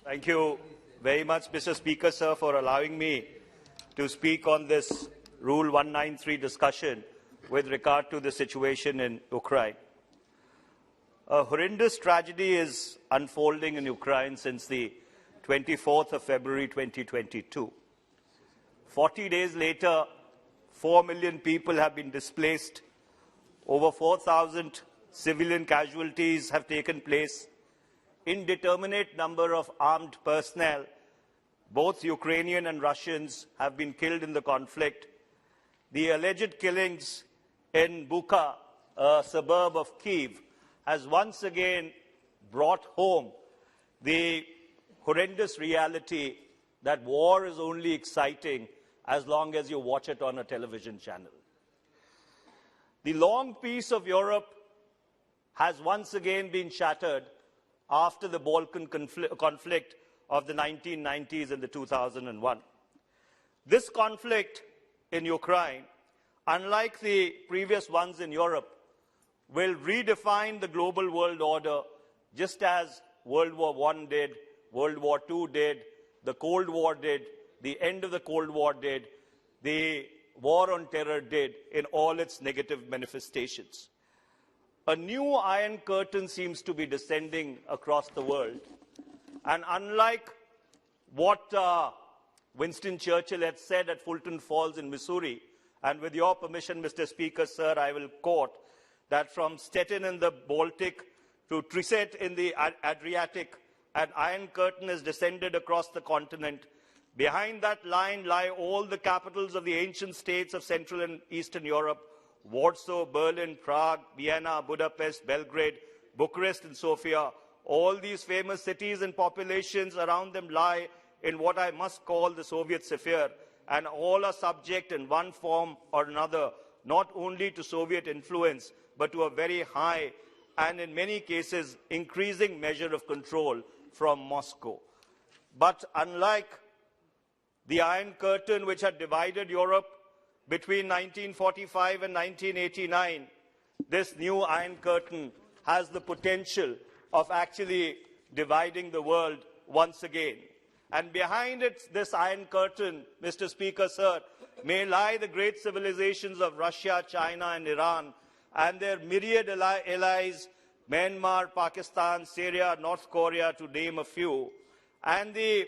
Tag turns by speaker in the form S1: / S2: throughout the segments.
S1: Thank you very much, Mr. Speaker, sir, for allowing me to speak on this Rule 193 discussion with regard to the situation in Ukraine. A horrendous tragedy is unfolding in Ukraine since the 24th of February 2022. 40 days later, 4 million people have been displaced. Over 4,000 civilian casualties have taken place. Indeterminate number of armed personnel, both Ukrainian and Russians, have been killed in the conflict. The alleged killings in Bucha, a suburb of Kyiv, has once again brought home the horrendous reality that war is only exciting as long as you watch it on a television channel. The long peace of Europe has once again been shattered after the Balkan conflict of the 1990s and the 2001. This conflict in Ukraine, unlike the previous ones in Europe, will redefine the global world order just as World War I did, World War II did, the Cold War did, the end of the Cold War did, the war on terror did in all its negative manifestations. A new Iron Curtain seems to be descending across the world. And unlike what Winston Churchill had said at Fulton Falls in Missouri, and with your permission, Mr. Speaker, sir, I will quote that from Stettin in the Baltic to Trieste in the Adriatic, an Iron Curtain has descended across the continent. Behind that line lie all the capitals of the ancient states of Central and Eastern Europe: Warsaw, Berlin, Prague, Vienna, Budapest, Belgrade, Bucharest and Sofia. All these famous cities and populations around them lie in what I must call the Soviet sphere, and all are subject in one form or another, not only to Soviet influence, but to a very high and in many cases increasing measure of control from Moscow. But unlike the Iron Curtain, which had divided Europe between 1945 and 1989, this new Iron Curtain has the potential of actually dividing the world once again. And behind it, this Iron Curtain, Mr. Speaker, sir, may lie the great civilizations of Russia, China and Iran, and their myriad allies, Myanmar, Pakistan, Syria, North Korea, to name a few. And the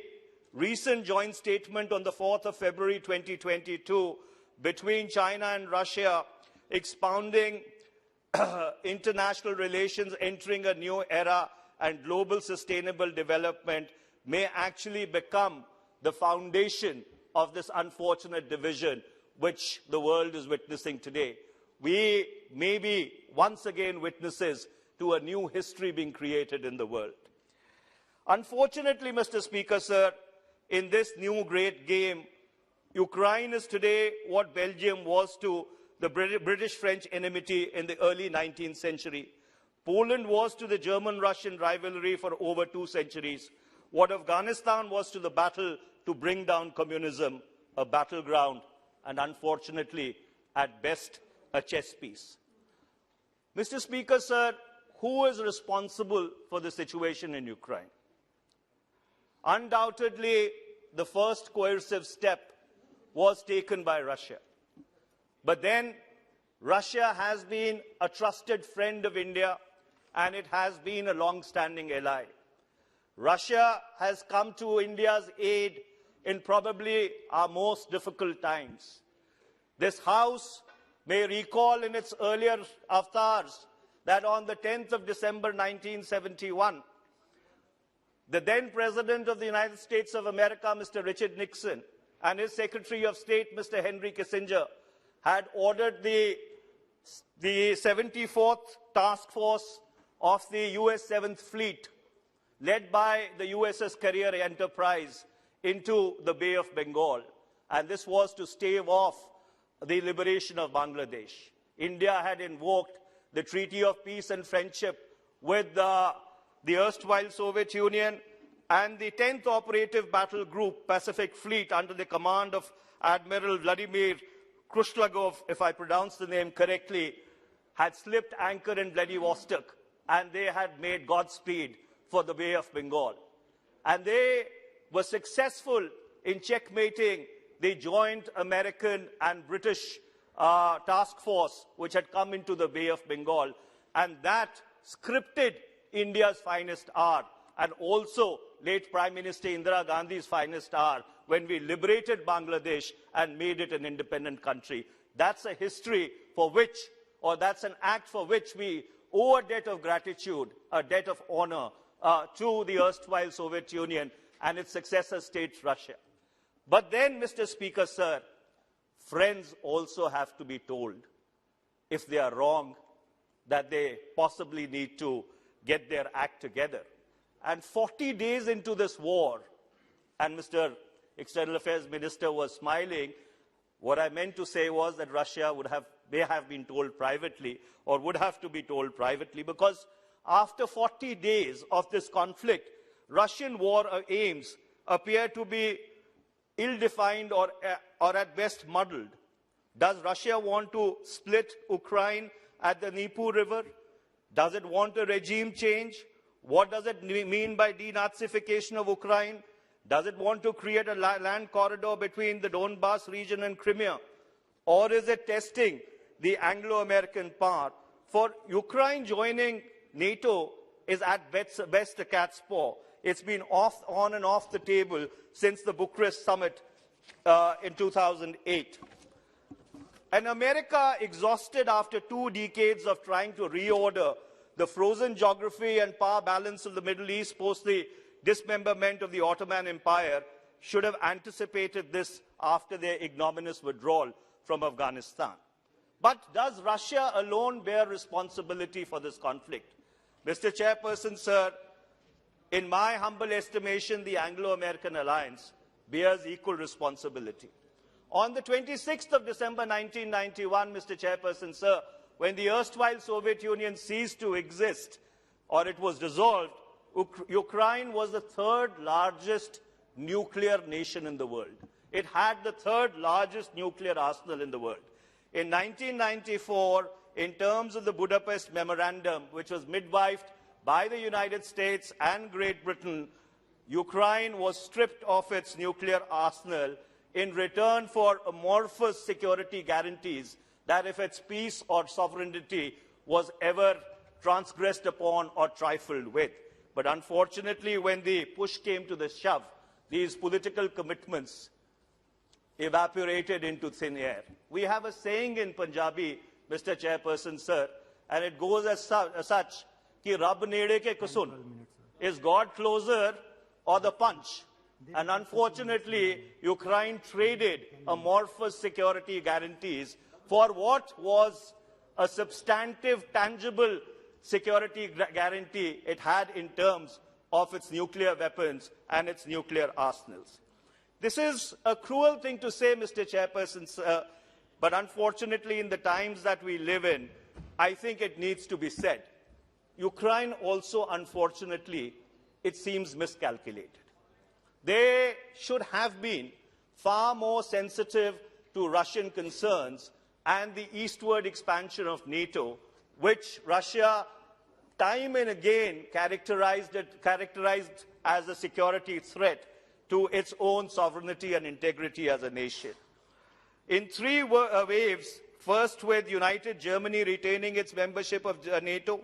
S1: recent joint statement on the 4th of February 2022 between China and Russia, expounding international relations entering a new era and global sustainable development, may actually become the foundation of this unfortunate division which the world is witnessing today. We may be once again witnesses to a new history being created in the world. Unfortunately, Mr. Speaker, sir, in this new great game, Ukraine is today what Belgium was to the British-French enmity in the early 19th century. Poland was to the German-Russian rivalry for over 2 centuries. What Afghanistan was to the battle to bring down communism, a battleground, and unfortunately, at best, a chess piece. Mr. Speaker, sir, who is responsible for the situation in Ukraine? Undoubtedly, the first coercive step was taken by Russia. But then, Russia has been a trusted friend of India, and it has been a long-standing ally. Russia has come to India's aid in probably our most difficult times. This House may recall in its earlier avatars that on the 10th of December 1971, the then President of the United States of America, Mr. Richard Nixon, and his Secretary of State, Mr. Henry Kissinger, had ordered the 74th Task Force of the US 7th Fleet, led by the USS Carrier Enterprise, into the Bay of Bengal. And this was to stave off the liberation of Bangladesh. India had invoked the Treaty of Peace and Friendship with the erstwhile Soviet Union, and the 10th Operative Battle Group Pacific Fleet under the command of Admiral Vladimir Krushlagov, if I pronounce the name correctly, had slipped anchor in Vladivostok, and they had made Godspeed for the Bay of Bengal. and they were successful in checkmating the joint American and British task force which had come into the Bay of Bengal, and that scripted India's finest hour and also late Prime Minister Indira Gandhi's finest hour when we liberated Bangladesh and made it an independent country. That's a history for which, or that's an act for which we owe a debt of gratitude, a debt of honor to the erstwhile Soviet Union and its successor state, Russia. But then, Mr. Speaker, sir, friends also have to be told, if they are wrong, that they possibly need to get their act together. And 40 days into this war, and Mr. External Affairs Minister was smiling, what I meant to say was that Russia may have been told privately, or would have to be told privately, because after 40 days of this conflict, Russian war aims appear to be ill-defined or at best muddled. Does Russia want to split Ukraine at the Dnieper River? Does it want a regime change? What does it mean by denazification of Ukraine? Does it want to create a land corridor between the Donbas region and Crimea? Or is it testing the Anglo-American power? For Ukraine joining NATO is at best a cat's paw. It's been on and off the table since the Bucharest summit in 2008. And America, exhausted after 2 decades of trying to reorder the frozen geography and power balance of the Middle East post the dismemberment of the Ottoman Empire, should have anticipated this after their ignominious withdrawal from Afghanistan. But does Russia alone bear responsibility for this conflict? Mr. Chairperson, sir, in my humble estimation, the Anglo-American alliance bears equal responsibility. On the 26th of December 1991, Mr. Chairperson, sir, when the erstwhile Soviet Union ceased to exist, or it was dissolved, Ukraine was the 3rd largest nuclear nation in the world. It had the 3rd largest nuclear arsenal in the world. In 1994, in terms of the Budapest Memorandum, which was midwifed by the United States and Great Britain, Ukraine was stripped of its nuclear arsenal in return for amorphous security guarantees that if its peace or sovereignty was ever transgressed upon or trifled with. But unfortunately, when the push came to the shove, these political commitments evaporated into thin air. We have a saying in Punjabi, Mr. Chairperson, sir, and it goes as such, ki Rab nede ke kusun, is God closer or the punch? And unfortunately, Ukraine traded amorphous security guarantees for what was a substantive, tangible security guarantee it had in terms of its nuclear weapons and its nuclear arsenals. This is a cruel thing to say, Mr. Chairperson, sir, but unfortunately, in the times that we live in, I think it needs to be said. Ukraine also, unfortunately, it seems miscalculated. They should have been far more sensitive to Russian concerns and the eastward expansion of NATO, which Russia time and again characterized as a security threat to its own sovereignty and integrity as a nation. In 3 waves, first with United Germany retaining its membership of NATO,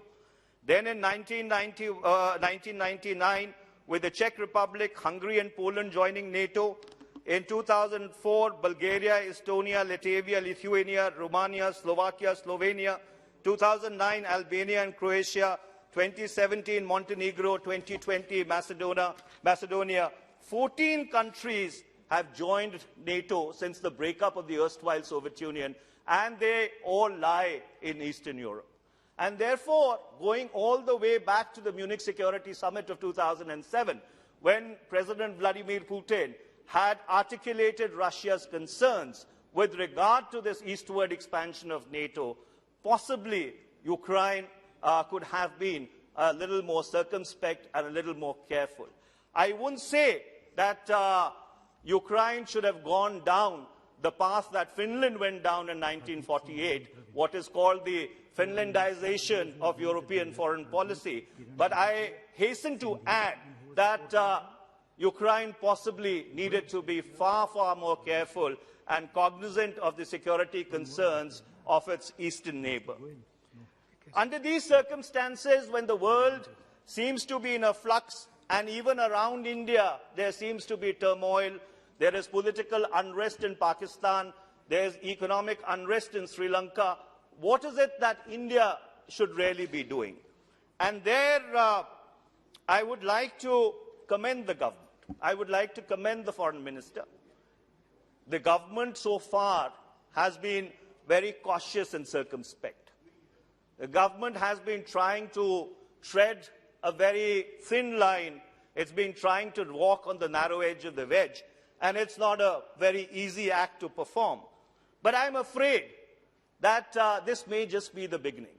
S1: then in 1999 with the Czech Republic, Hungary and Poland joining NATO, in 2004 Bulgaria, Estonia, Latvia, Lithuania, Romania, Slovakia, Slovenia, 2009 Albania and Croatia, 2017 Montenegro, 2020 Macedonia. 14 countries have joined NATO since the breakup of the erstwhile Soviet Union, and they all lie in Eastern Europe. And therefore, going all the way back to the Munich Security Summit of 2007, when President Vladimir Putin had articulated Russia's concerns with regard to this eastward expansion of NATO, possibly Ukraine could have been a little more circumspect and a little more careful. I wouldn't say that Ukraine should have gone down the path that Finland went down in 1948, what is called the Finlandization of European foreign policy. But I hasten to add that Ukraine possibly needed to be far, far more careful and cognizant of the security concerns of its eastern neighbor. Under these circumstances, when the world seems to be in a flux, and even around India there seems to be turmoil, there is political unrest in Pakistan, there is economic unrest in Sri Lanka, what is it that India should really be doing? And there I would like to commend the government. I would like to commend the foreign minister. The government so far has been very cautious and circumspect. The government has been trying to tread a very thin line. It's been trying to walk on the narrow edge of the wedge, and it's not a very easy act to perform. But I'm afraid that this may just be the beginning.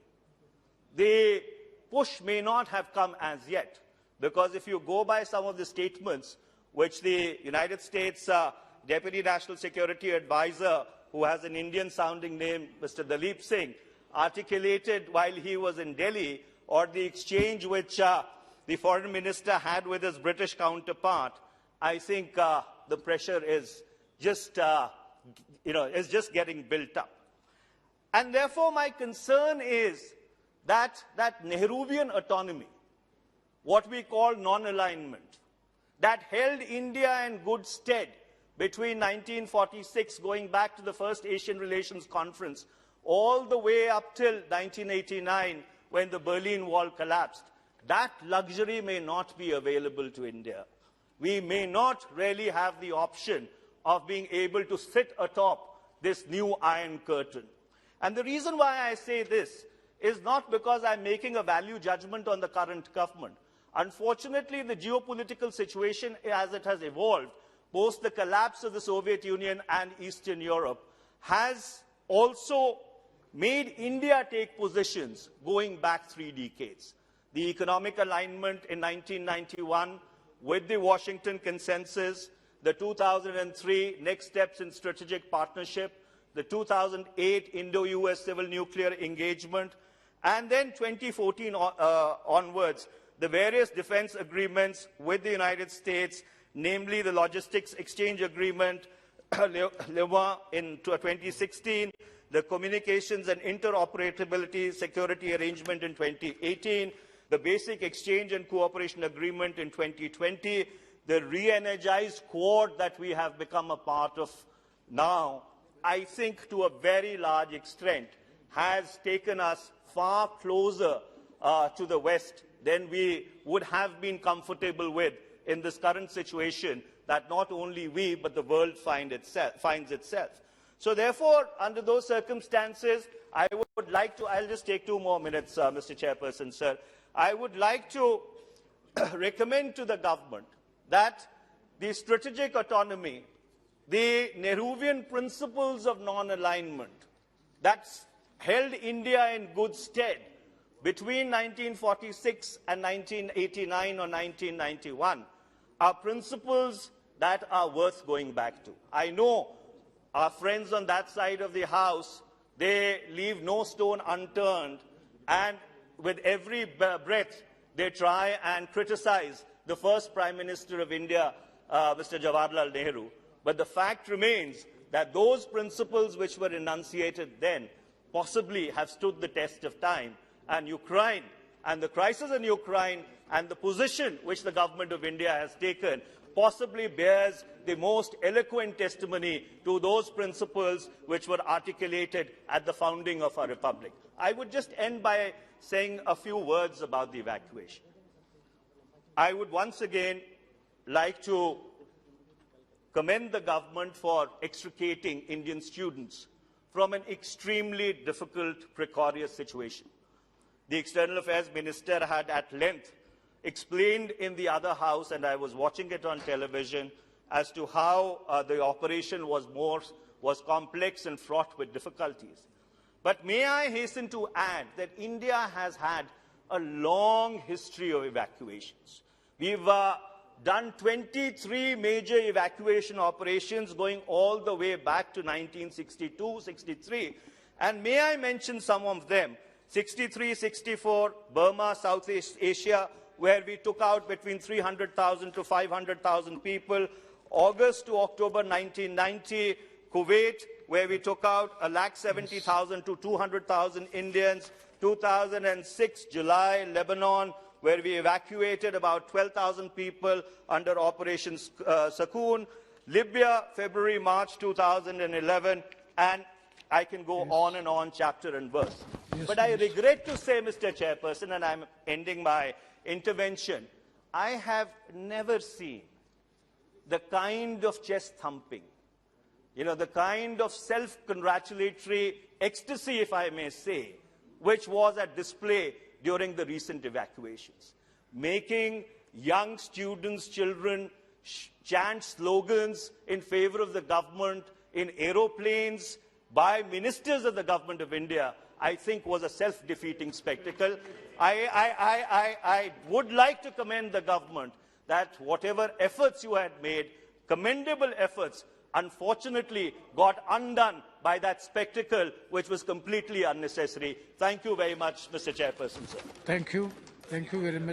S1: The push may not have come as yet, because if you go by some of the statements which the United States Deputy National Security Advisor, who has an Indian-sounding name, Mr. Dalip Singh, articulated while he was in Delhi, or the exchange which the foreign minister had with his British counterpart, I think the pressure is just, is just getting built up. And therefore, my concern is that Nehruvian autonomy, what we call non-alignment, that held India in good stead between 1946, going back to the first Asian Relations Conference, all the way up till 1989, when the Berlin Wall collapsed. That luxury may not be available to India. We may not really have the option of being able to sit atop this new Iron Curtain. And the reason why I say this is not because I'm making a value judgment on the current government. Unfortunately, the geopolitical situation as it has evolved post the collapse of the Soviet Union and Eastern Europe has also made India take positions going back 3 decades. The economic alignment in 1991 with the Washington Consensus, the 2003 next steps in strategic partnership, the 2008 Indo-US civil nuclear engagement, and then 2014 onwards, the various defense agreements with the United States, namely the Logistics Exchange Agreement, LEMA in 2016, the Communications and Interoperability Security Arrangement in 2018, the Basic Exchange and Cooperation Agreement in 2020, the re-energized Quad that we have become a part of now, I think to a very large extent has taken us far closer to the West than we would have been comfortable with in this current situation that not only we but the world finds itself. So therefore, under those circumstances, I would like to, I'll just take 2 more minutes, Mr. Chairperson, sir. I would like to recommend to the government that the strategic autonomy, the Nehruvian principles of non-alignment that held India in good stead between 1946 and 1989 or 1991 are principles that are worth going back to. I know our friends on that side of the House, they leave no stone unturned, and with every breath they try and criticize the first Prime Minister of India, Mr. Jawaharlal Nehru. But the fact remains that those principles which were enunciated then possibly have stood the test of time, and Ukraine and the crisis in Ukraine and the position which the government of India has taken possibly bears the most eloquent testimony to those principles which were articulated at the founding of our republic. I would just end by saying a few words about the evacuation. I would once again like to commend the government for extricating Indian students from an extremely difficult, precarious situation. The External Affairs Minister had at length explained in the other house, and I was watching it on television, as to how the operation was complex and fraught with difficulties. But may I hasten to add that India has had a long history of evacuations. We've done 23 major evacuation operations going all the way back to 1962, 63. And may I mention some of them? 63, 64, Burma, Southeast Asia, where we took out between 300,000 to 500,000 people. August to October 1990, Kuwait, where we took out 170,000 to 200,000 Indians. 2006, July, Lebanon, where we evacuated about 12,000 people under Operation Sakoon. Libya, February, March 2011, and I can go on and on, chapter and verse. But I regret to say, Mr. Chairperson, and I'm ending my intervention, I have never seen the kind of chest thumping, the kind of self-congratulatory ecstasy, if I may say, which was at display during the recent evacuations, making young students, children, chant slogans in favor of the government in aeroplanes by ministers of the government of India, I think was a self-defeating spectacle. I would like to commend the government that whatever efforts you had made, commendable efforts, unfortunately got undone by that spectacle which was completely unnecessary. Thank you very much, Mr. Chairperson, sir.
S2: Thank you. Thank you very much.